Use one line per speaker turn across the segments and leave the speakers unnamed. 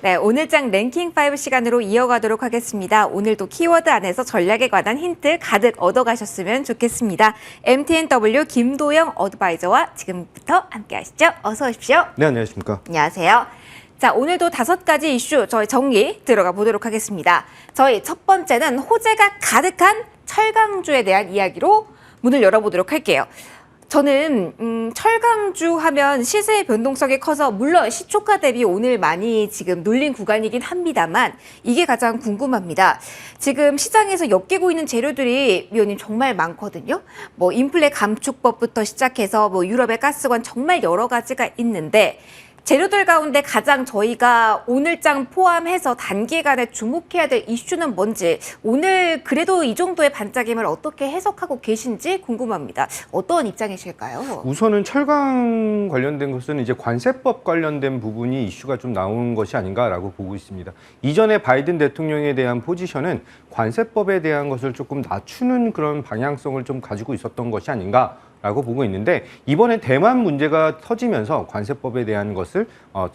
네, 오늘장 랭킹 5 시간으로 이어가도록 하겠습니다. 오늘도 키워드 안에서 전략에 관한 힌트 가득 얻어가셨으면 좋겠습니다. MTNW 김도영 어드바이저와 지금부터 함께 하시죠. 어서 오십시오.
네, 안녕하십니까.
안녕하세요. 자, 오늘도 5가지 이슈 저희 정리 들어가 보도록 하겠습니다. 저희 첫 번째는 호재가 가득한 철강주에 대한 이야기로 문을 열어보도록 할게요. 저는 철강주 하면 시세의 변동성이 커서 물론 시초가 대비 오늘 많이 지금 눌린 구간이긴 합니다만 이게 가장 궁금합니다. 지금 시장에서 엮이고 있는 재료들이 위원님 정말 많거든요. 뭐 인플레 감축법부터 시작해서 뭐 유럽의 가스관 정말 여러 가지가 있는데 재료들 가운데 가장 저희가 오늘장 포함해서 단기간에 주목해야 될 이슈는 뭔지 오늘 그래도 이 정도의 반짝임을 어떻게 해석하고 계신지 궁금합니다. 어떤 입장이실까요?
우선은 철강 관련된 것은 이제 관세법 관련된 부분이 이슈가 좀 나오는 것이 아닌가라고 보고 있습니다. 이전에 바이든 대통령에 대한 포지션은 관세법에 대한 것을 조금 낮추는 그런 방향성을 좀 가지고 있었던 것이 아닌가 라고 보고 있는데 이번에 대만 문제가 터지면서 관세법에 대한 것을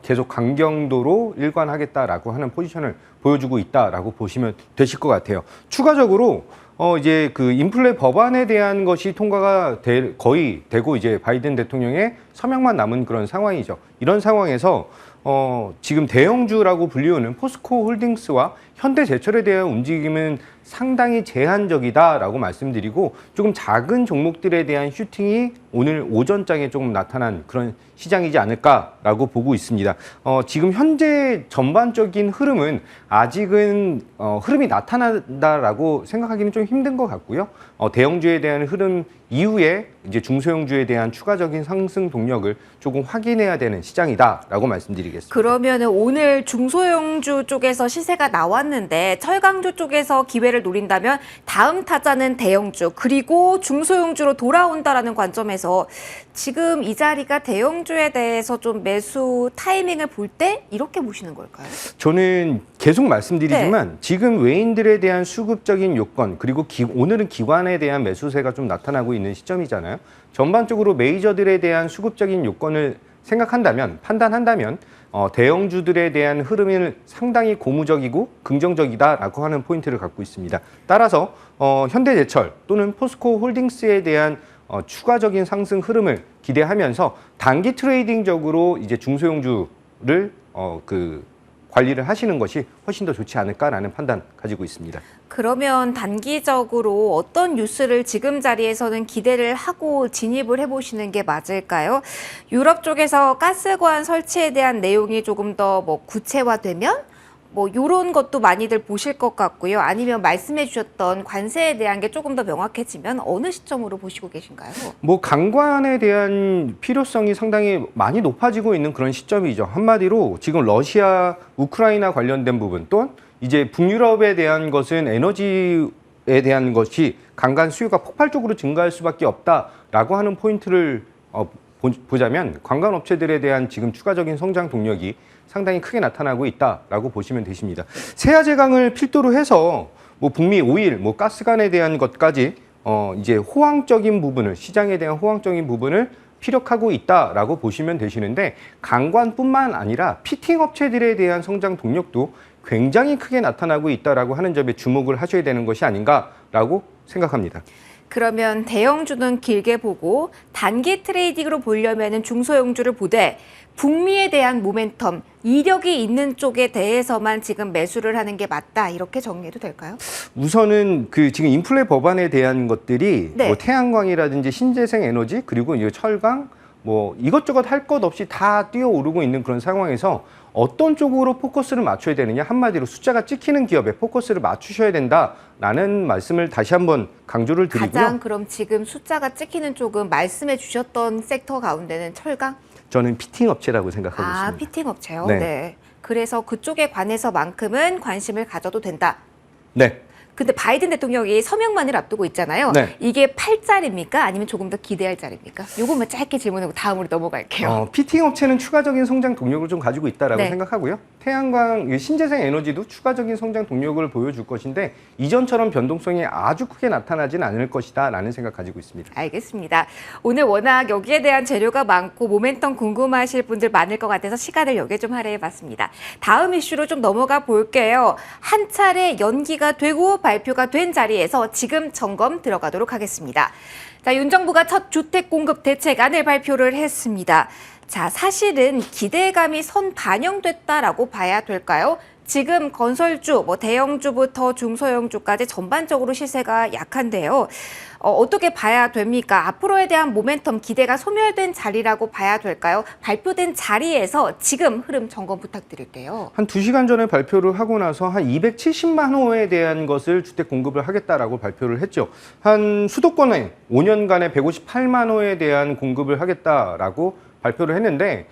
계속 강경도로 일관하겠다라고 하는 포지션을 보여주고 있다라고 보시면 되실 것 같아요. 추가적으로 이제 그 인플레 법안에 대한 것이 통과가 거의 되고 이제 바이든 대통령의 서명만 남은 그런 상황이죠. 이런 상황에서 지금 대형주라고 불리우는 포스코 홀딩스와 현대제철에 대한 움직임은 상당히 제한적이다라고 말씀드리고 조금 작은 종목들에 대한 슈팅이 오늘 오전장에 조금 나타난 그런 시장이지 않을까라고 보고 있습니다. 지금 현재 전반적인 흐름은 아직은 흐름이 나타난다라고 생각하기는 좀 힘든 것 같고요. 대형주에 대한 흐름 이후에 이제 중소형주에 대한 추가적인 상승 동력을 조금 확인해야 되는 시장이다라고 말씀드리겠습니다.
그러면 오늘 중소형주 쪽에서 시세가 나왔는데 철강주 쪽에서 기회를 노린다면 다음 타자는 대형주 그리고 중소형주로 돌아온다라는 관점에서 지금 이 자리가 대형주에 대해서 좀 매수 타이밍을 볼 때 이렇게 보시는 걸까요?
저는 계속 말씀드리지만 지금 외인들에 대한 수급적인 요건 그리고 오늘은 기관에 대한 매수세가 좀 나타나고 있는 시점이잖아요. 전반적으로 메이저들에 대한 수급적인 요건을 생각한다면 판단한다면 대형주들에 대한 흐름은 상당히 고무적이고 긍정적이다라고 하는 포인트를 갖고 있습니다. 따라서 현대제철 또는 포스코 홀딩스에 대한 추가적인 상승 흐름을 기대하면서 단기 트레이딩적으로 이제 중소형주를 관리를 하시는 것이 훨씬 더 좋지 않을까라는 판단 가지고 있습니다.
그러면 단기적으로 어떤 뉴스를 지금 자리에서는 기대를 하고 진입을 해보시는 게 맞을까요? 유럽 쪽에서 가스관 설치에 대한 내용이 조금 더 뭐 구체화되면 뭐 이런 것도 많이들 보실 것 같고요. 아니면 말씀해 주셨던 관세에 대한 게 조금 더 명확해지면 어느 시점으로 보시고 계신가요?
뭐 강관에 대한 필요성이 상당히 많이 높아지고 있는 그런 시점이죠. 한마디로 지금 러시아, 우크라이나 관련된 부분 또는 이제 북유럽에 대한 것은 에너지에 대한 것이 강간 수요가 폭발적으로 증가할 수밖에 없다라고 하는 포인트를 보자면 관광업체들에 대한 지금 추가적인 성장 동력이 상당히 크게 나타나고 있다라고 보시면 되십니다. 세아제강을 필두로 해서 뭐 북미 오일, 뭐 가스관에 대한 것까지 이제 호황적인 부분을 시장에 대한 호황적인 부분을 피력하고 있다라고 보시면 되시는데 강관뿐만 아니라 피팅 업체들에 대한 성장 동력도 굉장히 크게 나타나고 있다라고 하는 점에 주목을 하셔야 되는 것이 아닌가라고 생각합니다.
그러면 대형주는 길게 보고 단기 트레이딩으로 보려면 중소형주를 보되 북미에 대한 모멘텀, 이력이 있는 쪽에 대해서만 지금 매수를 하는 게 맞다 이렇게 정리해도 될까요?
우선은 지금 인플레 법안에 대한 것들이
네.
뭐 태양광이라든지 신재생 에너지 그리고 이 철강 뭐 이것저것 할 것 없이 다 뛰어오르고 있는 그런 상황에서 어떤 쪽으로 포커스를 맞춰야 되느냐 한마디로 숫자가 찍히는 기업에 포커스를 맞추셔야 된다라는 말씀을 다시 한번 강조를 드리고요.
가장 그럼 지금 숫자가 찍히는 쪽은 말씀해 주셨던 섹터 가운데는 철강?
저는 피팅 업체라고 생각하고 있습니다.
피팅 업체요?
네.
네. 그래서 그쪽에 관해서만큼은 관심을 가져도 된다.
네.
근데 바이든 대통령이 서명만을 앞두고 있잖아요.
네.
이게 팔자리입니까? 아니면 조금 더 기대할 자리입니까? 요것만 짧게 질문하고 다음으로 넘어갈게요.
피팅 업체는 추가적인 성장 동력을 좀 가지고 있다라고
네.
생각하고요. 태양광, 신재생 에너지도 추가적인 성장 동력을 보여줄 것인데 이전처럼 변동성이 아주 크게 나타나진 않을 것이다 라는 생각 가지고 있습니다.
알겠습니다. 오늘 워낙 여기에 대한 재료가 많고 모멘텀 궁금하실 분들 많을 것 같아서 시간을 여기에 좀 할애해봤습니다. 다음 이슈로 좀 넘어가 볼게요. 한 차례 연기가 되고 발표가 된 자리에서 지금 점검 들어가도록 하겠습니다. 자, 윤 정부가 첫 주택 공급 대책안을 발표를 했습니다. 자, 사실은 기대감이 선 반영됐다라고 봐야 될까요? 지금 건설주, 대형주부터 중소형주까지 전반적으로 시세가 약한데요. 어떻게 봐야 됩니까? 앞으로에 대한 모멘텀 기대가 소멸된 자리라고 봐야 될까요? 발표된 자리에서 지금 흐름 점검 부탁드릴게요.
한 2시간 전에 발표를 하고 나서 한 270만 호에 대한 것을 주택 공급을 하겠다라고 발표를 했죠. 한 수도권에 5년간에 158만 호에 대한 공급을 하겠다라고 발표를 했는데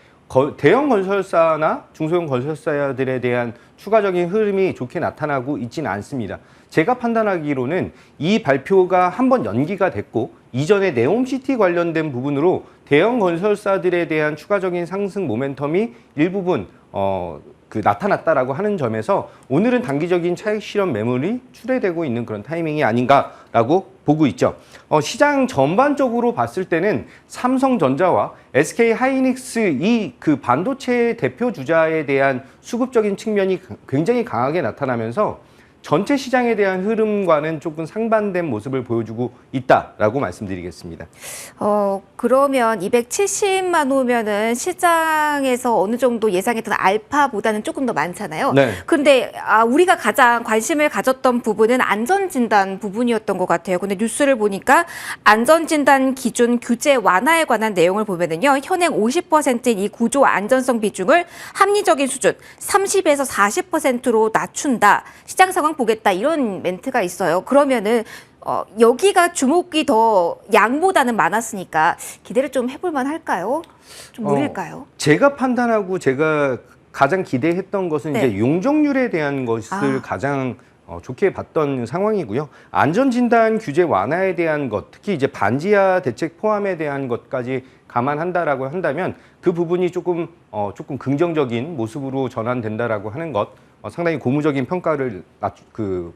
대형 건설사나 중소형 건설사들에 대한 추가적인 흐름이 좋게 나타나고 있지는 않습니다. 제가 판단하기로는 이 발표가 한번 연기가 됐고 이전에 네옴시티 관련된 부분으로 대형 건설사들에 대한 추가적인 상승 모멘텀이 일부분 나타났다라고 하는 점에서 오늘은 단기적인 차익 실현 매물이 출회되고 있는 그런 타이밍이 아닌가라고 보고 있죠. 시장 전반적으로 봤을 때는 삼성전자와 SK 하이닉스 이 반도체 대표 주자에 대한 수급적인 측면이 굉장히 강하게 나타나면서 전체 시장에 대한 흐름과는 조금 상반된 모습을 보여주고 있다라고 말씀드리겠습니다.
그러면 270만 호면은 시장에서 어느 정도 예상했던 알파보다는 조금 더 많잖아요.
네.
근데 우리가 가장 관심을 가졌던 부분은 안전진단 부분이었던 것 같아요. 근데 뉴스를 보니까 안전진단 기준 규제 완화에 관한 내용을 보면은요, 현행 50%인 이 구조 안전성 비중을 합리적인 수준 30에서 40%로 낮춘다. 시장 상황 보겠다 이런 멘트가 있어요. 그러면은 여기가 주목이 더 양보다는 많았으니까 기대를 좀 해볼 만할까요? 좀 무리일까요?
제가 판단하고 제가 가장 기대했던 것은
네.
이제 용적률에 대한 것을 가장 좋게 봤던 상황이고요. 안전진단 규제 완화에 대한 것, 특히 이제 반지하 대책 포함에 대한 것까지 감안한다라고 한다면 그 부분이 조금 긍정적인 모습으로 전환된다라고 하는 것. 상당히 고무적인 평가를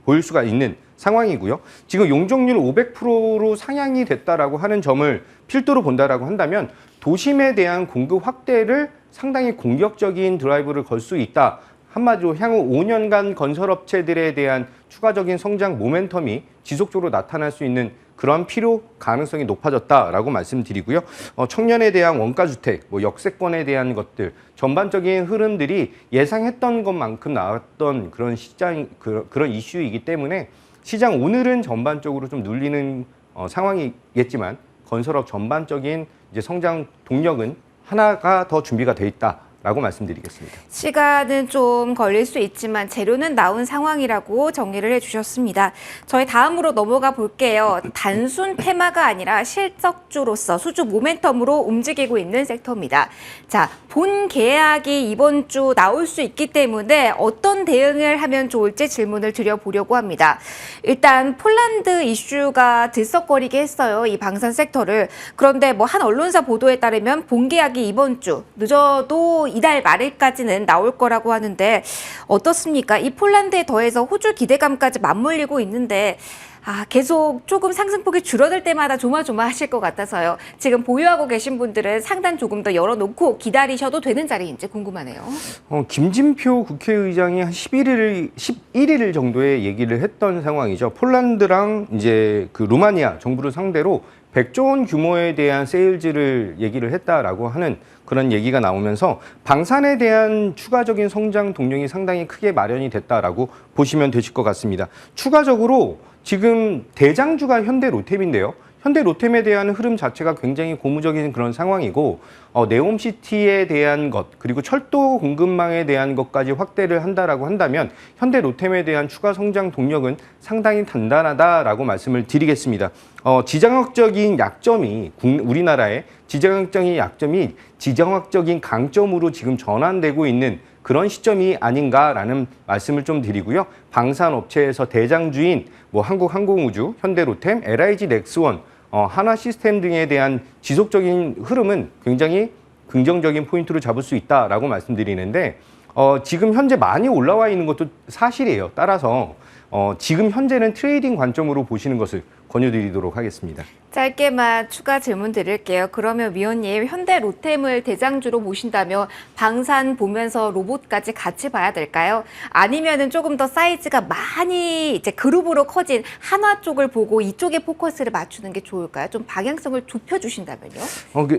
보일 수가 있는 상황이고요. 지금 용적률 500%로 상향이 됐다라고 하는 점을 필두로 본다라고 한다면 도심에 대한 공급 확대를 상당히 공격적인 드라이브를 걸 수 있다. 한마디로 향후 5년간 건설업체들에 대한 추가적인 성장 모멘텀이 지속적으로 나타날 수 있는 그런 필요 가능성이 높아졌다라고 말씀드리고요. 청년에 대한 원가주택, 역세권에 대한 것들 전반적인 흐름들이 예상했던 것만큼 나왔던 그런 그런 이슈이기 때문에 시장 오늘은 전반적으로 좀 눌리는 상황이겠지만 건설업 전반적인 이제 성장 동력은 하나가 더 준비가 돼 있다라고 말씀드리겠습니다.
시간은 좀 걸릴 수 있지만 재료는 나온 상황이라고 정리를 해주셨습니다. 저희 다음으로 넘어가 볼게요. 단순 테마가 아니라 실적주로서 수주 모멘텀으로 움직이고 있는 섹터입니다. 자, 본 계약이 이번 주 나올 수 있기 때문에 어떤 대응을 하면 좋을지 질문을 드려보려고 합니다. 일단 폴란드 이슈가 들썩거리게 했어요. 이 방산 섹터를. 그런데 한 언론사 보도에 따르면 본 계약이 이번 주 늦어도 이달 말일까지는 나올 거라고 하는데 어떻습니까? 이 폴란드에 더해서 호주 기대감까지 맞물리고 있는데 계속 조금 상승폭이 줄어들 때마다 조마조마하실 것 같아서요. 지금 보유하고 계신 분들은 상단 조금 더 열어놓고 기다리셔도 되는 자리인지 궁금하네요.
김진표 국회의장이 한 11일 정도에 얘기를 했던 상황이죠. 폴란드랑 이제 루마니아 정부를 상대로 100조 원 규모에 대한 세일즈를 얘기를 했다라고 하는 그런 얘기가 나오면서 방산에 대한 추가적인 성장 동력이 상당히 크게 마련이 됐다라고 보시면 되실 것 같습니다. 추가적으로 지금 대장주가 현대 로템인데요. 현대 로템에 대한 흐름 자체가 굉장히 고무적인 그런 상황이고 네옴시티에 대한 것 그리고 철도 공급망에 대한 것까지 확대를 한다라고 한다면 현대 로템에 대한 추가 성장 동력은 상당히 단단하다라고 말씀을 드리겠습니다. 지정학적인 약점이 우리나라의 지정학적인 약점이 지정학적인 강점으로 지금 전환되고 있는 그런 시점이 아닌가라는 말씀을 좀 드리고요. 방산업체에서 대장주인 한국항공우주, 현대로템, LIG 넥스원, 하나시스템 등에 대한 지속적인 흐름은 굉장히 긍정적인 포인트로 잡을 수 있다라고 말씀드리는데 지금 현재 많이 올라와 있는 것도 사실이에요. 따라서 지금 현재는 트레이딩 관점으로 보시는 것을 권유드리도록 하겠습니다.
짧게만 추가 질문 드릴게요. 그러면 위원님, 현대 로템을 대장주로 보신다면 방산 보면서 로봇까지 같이 봐야 될까요? 아니면은 조금 더 사이즈가 많이 이제 그룹으로 커진 한화 쪽을 보고 이쪽에 포커스를 맞추는 게 좋을까요? 좀 방향성을 좁혀주신다면요?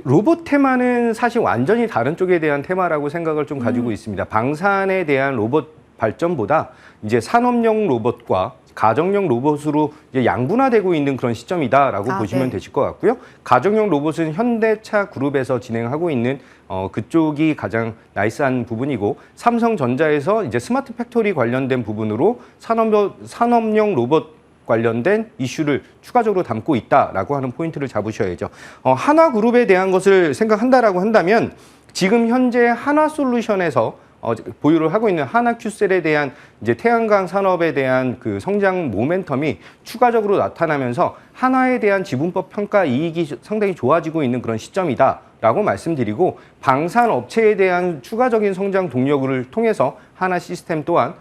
로봇 테마는 사실 완전히 다른 쪽에 대한 테마라고 생각을 좀 가지고 있습니다. 방산에 대한 로봇 발전보다 이제 산업용 로봇과 가정용 로봇으로 이제 양분화되고 있는 그런 시점이다라고 보시면
네.
되실 것 같고요. 가정용 로봇은 현대차 그룹에서 진행하고 있는 그쪽이 가장 나이스한 부분이고, 삼성전자에서 이제 스마트 팩토리 관련된 부분으로 산업용 로봇 관련된 이슈를 추가적으로 담고 있다라고 하는 포인트를 잡으셔야죠. 한화그룹에 대한 것을 생각한다라고 한다면 지금 현재 한화솔루션에서 보유를 하고 있는 하나큐셀에 대한 이제 태양광 산업에 대한 그 성장 모멘텀이 추가적으로 나타나면서 한화에 대한 지분법 평가 이익이 상당히 좋아지고 있는 그런 시점이다라고 말씀드리고, 방산 업체에 대한 추가적인 성장 동력을 통해서 하나 시스템 또한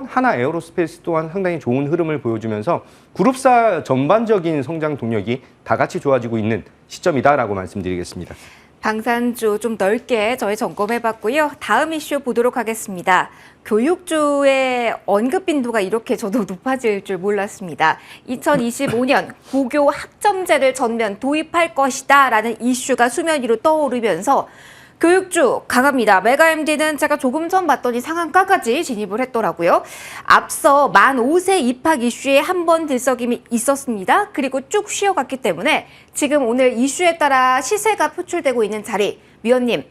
하나 에어로스페이스 또한 상당히 좋은 흐름을 보여주면서 그룹사 전반적인 성장 동력이 다 같이 좋아지고 있는 시점이다라고 말씀드리겠습니다.
방산주 좀 넓게 저희 점검해봤고요. 다음 이슈 보도록 하겠습니다. 교육주의 언급 빈도가 이렇게 저도 높아질 줄 몰랐습니다. 2025년 고교 학점제를 전면 도입할 것이다 라는 이슈가 수면 위로 떠오르면서 교육주 강합니다. 메가MD는 제가 조금 전 봤더니 상한가까지 진입을 했더라고요. 앞서 만 5세 입학 이슈에 한 번 들썩임이 있었습니다. 그리고 쭉 쉬어갔기 때문에 지금 오늘 이슈에 따라 시세가 표출되고 있는 자리, 위원님,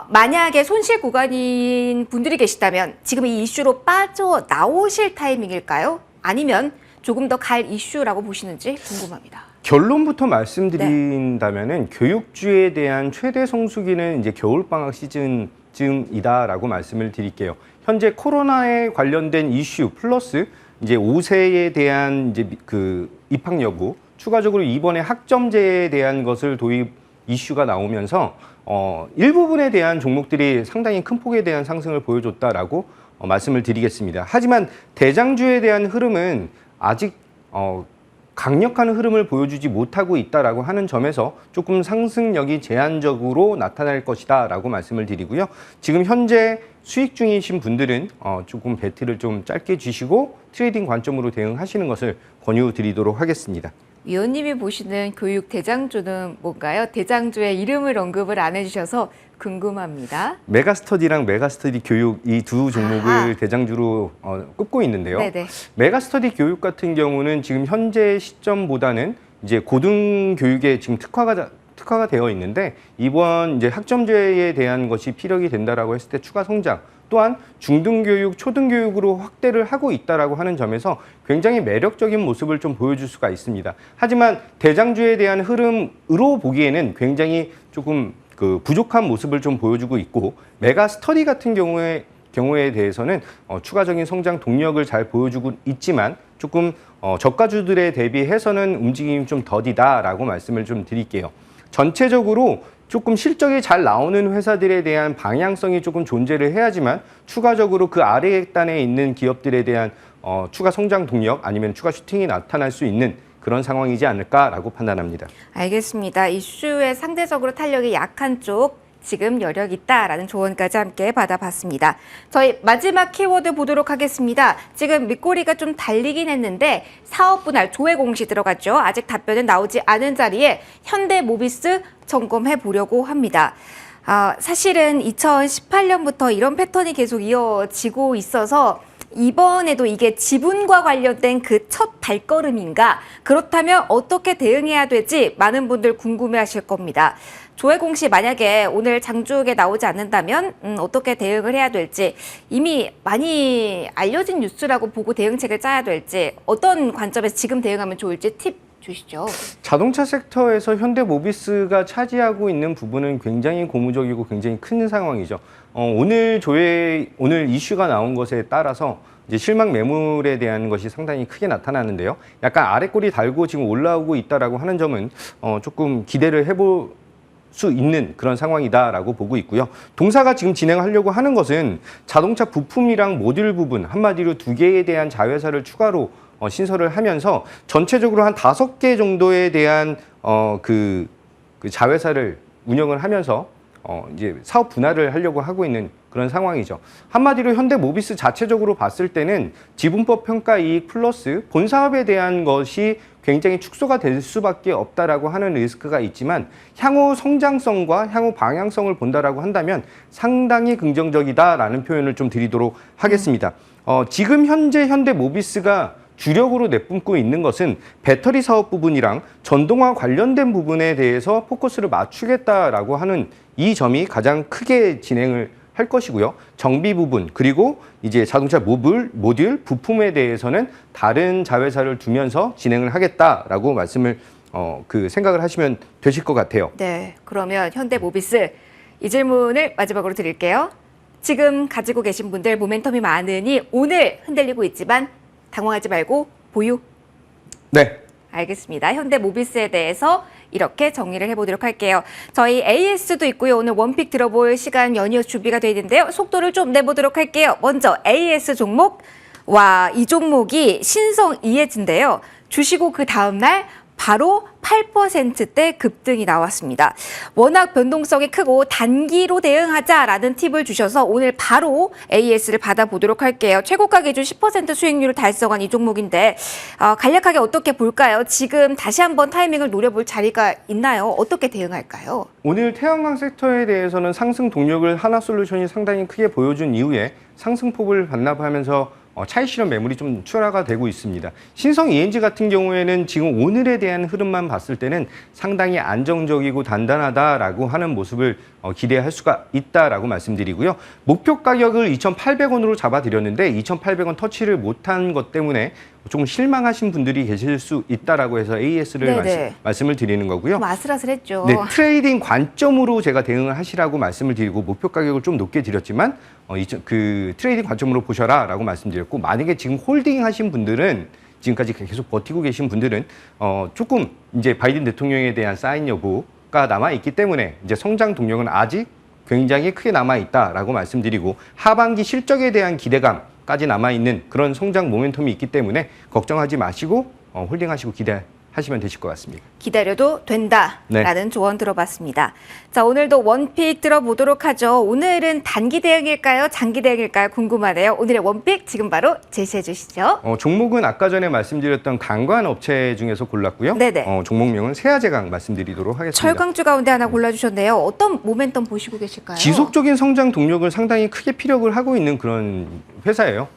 만약에 손실 구간인 분들이 계시다면 지금 이 이슈로 빠져나오실 타이밍일까요? 아니면 조금 더 갈 이슈라고 보시는지 궁금합니다.
결론부터 말씀드린다면은 교육주에 대한 최대 성수기는 이제 겨울방학 시즌쯤이다라고 말씀을 드릴게요. 현재 코로나에 관련된 이슈 플러스 이제 5세에 대한 이제 그 입학 여부, 추가적으로 이번에 학점제에 대한 것을 도입 이슈가 나오면서 일부분에 대한 종목들이 상당히 큰 폭에 대한 상승을 보여줬다라고 말씀을 드리겠습니다. 하지만 대장주에 대한 흐름은 아직 강력한 흐름을 보여주지 못하고 있다라고 하는 점에서 조금 상승력이 제한적으로 나타날 것이다라고 말씀을 드리고요. 지금 현재 수익 중이신 분들은 조금 배트를 좀 짧게 쥐시고 트레이딩 관점으로 대응하시는 것을 권유드리도록 하겠습니다.
위원님이 보시는 교육 대장주는 뭔가요? 대장주의 이름을 언급을 안 해주셔서 궁금합니다.
메가스터디랑 메가스터디 교육 이 두 종목을 대장주로 꼽고 있는데요.
네네.
메가스터디 교육 같은 경우는 지금 현재 시점보다는 이제 고등교육에 지금 특화가 되어 있는데, 이번 이제 학점제에 대한 것이 피력이 된다라고 했을 때 추가 성장, 또한 중등교육, 초등교육으로 확대를 하고 있다라고 하는 점에서 굉장히 매력적인 모습을 좀 보여줄 수가 있습니다. 하지만 대장주에 대한 흐름으로 보기에는 굉장히 조금 부족한 모습을 좀 보여주고 있고, 메가스터디 같은 경우에 대해서는 추가적인 성장 동력을 잘 보여주고 있지만 조금 저가주들에 대비해서는 움직임이 좀 더디다라고 말씀을 좀 드릴게요. 전체적으로 조금 실적이 잘 나오는 회사들에 대한 방향성이 조금 존재를 해야지만 추가적으로 그 아래 단에 있는 기업들에 대한 추가 성장 동력 아니면 추가 슈팅이 나타날 수 있는 그런 상황이지 않을까라고 판단합니다.
알겠습니다. 이슈에 상대적으로 탄력이 약한 쪽 지금 여력 있다라는 조언까지 함께 받아봤습니다. 저희 마지막 키워드 보도록 하겠습니다. 지금 밑꼬리가 좀 달리긴 했는데 사업 분할 조회 공시 들어갔죠. 아직 답변은 나오지 않은 자리에 현대모비스 점검해 보려고 합니다. 사실은 2018년부터 이런 패턴이 계속 이어지고 있어서 이번에도 이게 지분과 관련된 그 첫 발걸음인가? 그렇다면 어떻게 대응해야 될지 많은 분들 궁금해하실 겁니다. 조회 공시 만약에 오늘 장중에 나오지 않는다면 어떻게 대응을 해야 될지, 이미 많이 알려진 뉴스라고 보고 대응책을 짜야 될지, 어떤 관점에서 지금 대응하면 좋을지 팁 주시죠.
자동차 섹터에서 현대모비스가 차지하고 있는 부분은 굉장히 고무적이고 굉장히 큰 상황이죠. 오늘 이슈가 나온 것에 따라서 이제 실망 매물에 대한 것이 상당히 크게 나타나는데요. 약간 아래 꼬리 달고 지금 올라오고 있다라고 하는 점은 조금 기대를 해볼 수 있는 그런 상황이다라고 보고 있고요. 동사가 지금 진행하려고 하는 것은 자동차 부품이랑 모듈 부분 한마디로 두 개에 대한 자회사를 추가로 신설을 하면서 전체적으로 한 5개 정도에 대한 그 자회사를 운영을 하면서 이제 사업 분할을 하려고 하고 있는 그런 상황이죠. 한마디로 현대모비스 자체적으로 봤을 때는 지분법 평가 이익 플러스 본 사업에 대한 것이 굉장히 축소가 될 수밖에 없다라고 하는 리스크가 있지만 향후 성장성과 향후 방향성을 본다라고 한다면 상당히 긍정적이다라는 표현을 좀 드리도록 하겠습니다. 지금 현재 현대모비스가 주력으로 내뿜고 있는 것은 배터리 사업 부분이랑 전동화 관련된 부분에 대해서 포커스를 맞추겠다라고 하는 이 점이 가장 크게 진행을 할 것이고요. 정비 부분 그리고 이제 자동차 모듈 부품에 대해서는 다른 자회사를 두면서 진행을 하겠다라고 말씀을 생각을 하시면 되실 것 같아요.
네, 그러면 현대모비스 이 질문을 마지막으로 드릴게요. 지금 가지고 계신 분들 모멘텀이 많으니 오늘 흔들리고 있지만 당황하지 말고 보유.
네.
알겠습니다. 현대모비스에 대해서 이렇게 정리를 해보도록 할게요. 저희 AS도 있고요. 오늘 원픽 들어볼 시간 연이어 준비가 되어 있는데요. 속도를 좀 내보도록 할게요. 먼저 AS 종목. 와, 이 종목이 신성 ES인데요. 주시고 그 다음날 바로 8%대 급등이 나왔습니다. 워낙 변동성이 크고 단기로 대응하자라는 팁을 주셔서 오늘 바로 AS를 받아보도록 할게요. 최고가 기준 10% 수익률을 달성한 이 종목인데 간략하게 어떻게 볼까요? 지금 다시 한번 타이밍을 노려볼 자리가 있나요? 어떻게 대응할까요?
오늘 태양광 섹터에 대해서는 상승 동력을 하나솔루션이 상당히 크게 보여준 이후에 상승폭을 반납하면서 차익 실현 매물이 좀 출하가 되고 있습니다. 신성 ENG 같은 경우에는 지금 오늘에 대한 흐름만 봤을 때는 상당히 안정적이고 단단하다라고 하는 모습을 기대할 수가 있다라고 말씀드리고요. 목표 가격을 2,800원으로 잡아드렸는데 2,800원 터치를 못한 것 때문에 조금 실망하신 분들이 계실 수 있다라고 해서 AS를 말씀을 드리는 거고요.
좀 아슬아슬했죠.
네, 트레이딩 관점으로 제가 대응을 하시라고 말씀을 드리고 목표 가격을 좀 높게 드렸지만 트레이딩 관점으로 보셔라라고 말씀드렸고 만약에 지금 홀딩 하신 분들은 지금까지 계속 버티고 계신 분들은 조금 이제 바이든 대통령에 대한 사인 여부가 남아 있기 때문에 이제 성장 동력은 아직 굉장히 크게 남아 있다라고 말씀드리고 하반기 실적에 대한 기대감까지 남아 있는 그런 성장 모멘텀이 있기 때문에 걱정하지 마시고 홀딩하시고 기대하시면 되실 것 같습니다.
기다려도 된다라는 조언 들어봤습니다. 자, 오늘도 원픽 들어보도록 하죠. 오늘은 단기 대응일까요? 장기 대응일까요? 궁금하네요. 오늘의 원픽 지금 바로 제시해 주시죠.
종목은 아까 전에 말씀드렸던 강관 업체 중에서 골랐고요.
네네.
종목명은 세아제강 말씀드리도록 하겠습니다.
철강주 가운데 하나 골라주셨네요. 어떤 모멘텀 보시고 계실까요?
지속적인 성장 동력을 상당히 크게 피력을 하고 있는 그런 회사예요.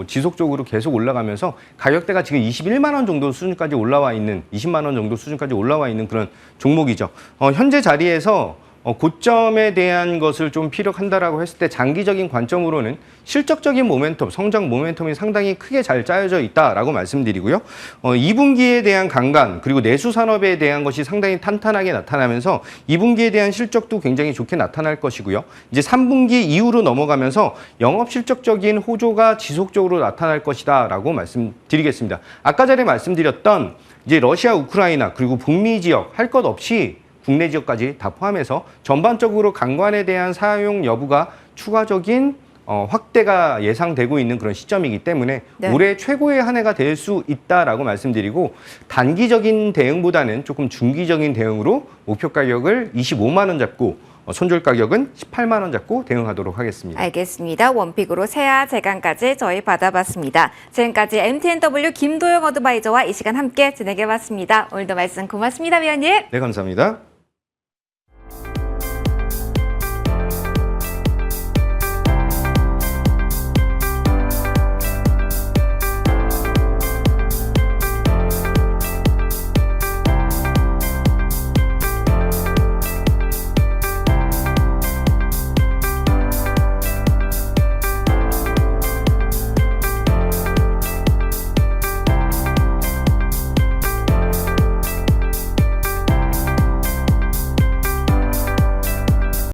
지속적으로 계속 올라가면서 가격대가 지금 21만 원 정도 수준까지 올라와 있는 20만 원 정도 수준까지 올라와 있는 그런 종목이죠. 현재 자리에서 고점에 대한 것을 좀 피력한다라고 했을 때 장기적인 관점으로는 실적적인 모멘텀, 성장 모멘텀이 상당히 크게 잘 짜여져 있다라고 말씀드리고요. 2분기에 대한 강간 그리고 내수 산업에 대한 것이 상당히 탄탄하게 나타나면서 2분기에 대한 실적도 굉장히 좋게 나타날 것이고요. 이제 3분기 이후로 넘어가면서 영업 실적적인 호조가 지속적으로 나타날 것이다라고 말씀드리겠습니다. 아까 전에 말씀드렸던 이제 러시아, 우크라이나 그리고 북미 지역 할 것 없이 국내 지역까지 다 포함해서 전반적으로 강관에 대한 사용 여부가 추가적인 확대가 예상되고 있는 그런 시점이기 때문에 올해 최고의 한 해가 될 수 있다라고 말씀드리고 단기적인 대응보다는 조금 중기적인 대응으로 목표 가격을 25만 원 잡고 손절 가격은 18만 원 잡고 대응하도록 하겠습니다.
알겠습니다. 원픽으로 세아제강까지 저희 받아봤습니다. 지금까지 MTNW 김도영 어드바이저와 이 시간 함께 진행해봤습니다. 오늘도 말씀 고맙습니다, 위원님.
네, 감사합니다.